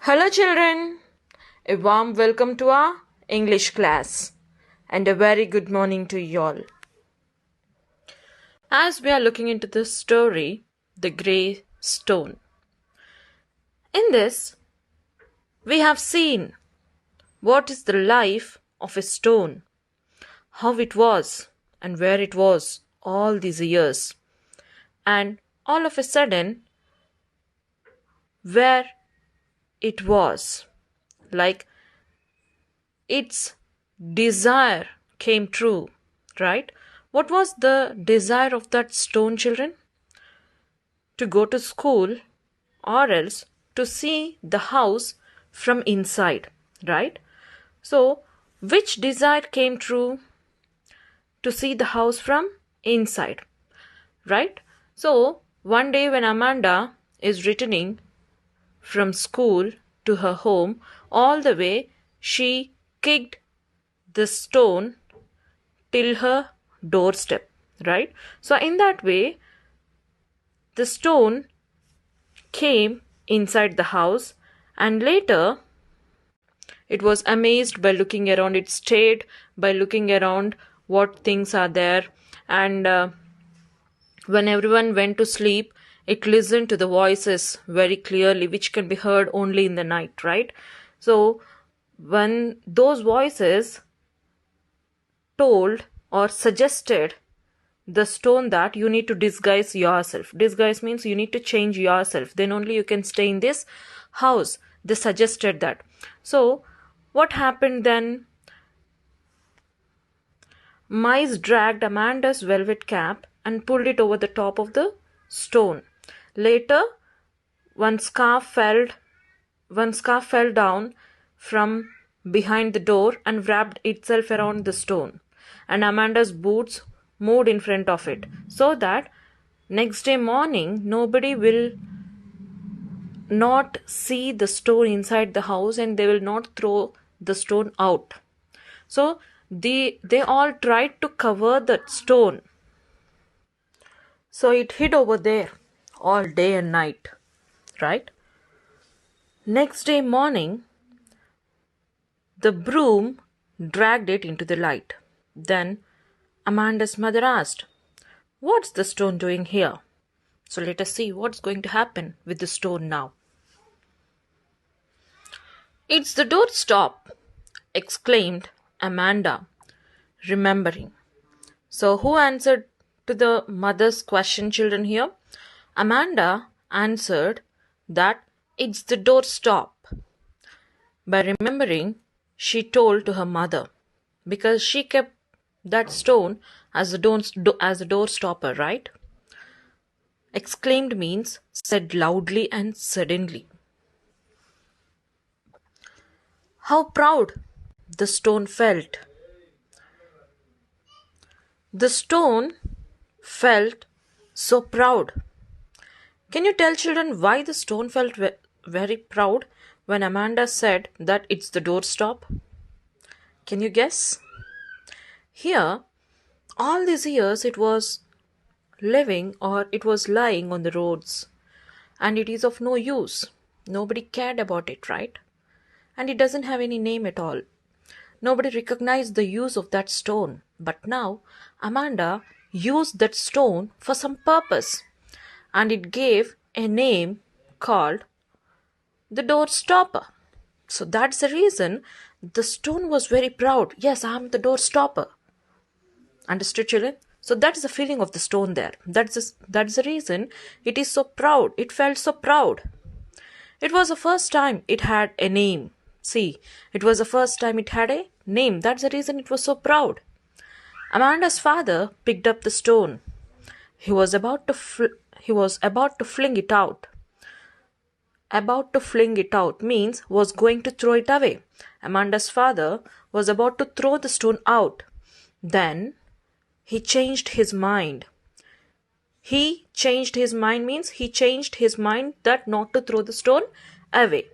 Hello, children. A warm welcome to our English class and a very good morning to you all. As we are looking into this story, The Grey Stone. In this, we have seen what is the life of a stone, how it was and where it was all these years, and all of a sudden, where it was, like its desire came true, right? What was the desire of that stone, children? To go to school or else to see the house from inside, right? So, which desire came true? To see the house from inside, right? So, one day when Amanda is returning from school to her home, all the way she kicked the stone till her doorstep, right? So, in that way, the stone came inside the house, and later it was amazed by looking around. It stayed by looking around what things are there, and when everyone went to sleep, it listened to the voices very clearly, which can be heard only in the night, right? So, when those voices told or suggested the stone that you need to disguise yourself. Disguise means you need to change yourself. Then only you can stay in this house. They suggested that. So, what happened then? Mice dragged Amanda's velvet cap and pulled it over the top of the stone. Later, one scarf fell down from behind the door and wrapped itself around the stone. And Amanda's boots moved in front of it, so that next day morning nobody will not see the stone inside the house and they will not throw the stone out. So they all tried to cover that stone, so it hid over there all day and night, right? Next day morning, the broom dragged it into the light. Then Amanda's mother asked, "What's the stone doing here?" So let us see what's going to happen with the stone now. "It's the doorstop," exclaimed Amanda, remembering. So who answered to the mother's question, children, here? Amanda answered that it's the doorstop. By remembering, she told to her mother, because she kept that stone as a door stopper, right? Exclaimed means said loudly and suddenly. How proud the stone felt. The stone felt so proud. Can you tell, children, why the stone felt very proud when Amanda said that it's the doorstop? Can you guess? Here, all these years it was living or it was lying on the roads, and it is of no use. Nobody cared about it, right? And it doesn't have any name at all. Nobody recognized the use of that stone. But now Amanda used that stone for some purpose, and it gave a name called the doorstopper. So that's the reason the stone was very proud. Yes, I'm the doorstopper. Understood, children? So that is the feeling of the stone there. That's the reason it is so proud. It felt so proud. It was the first time it had a name. See, it was the first time it had a name. That's the reason it was so proud. Amanda's father picked up the stone. He was about to fling it out. About to fling it out means was going to throw it away. Amanda's father was about to throw the stone out. Then he changed his mind. He changed his mind means he changed his mind that not to throw the stone away.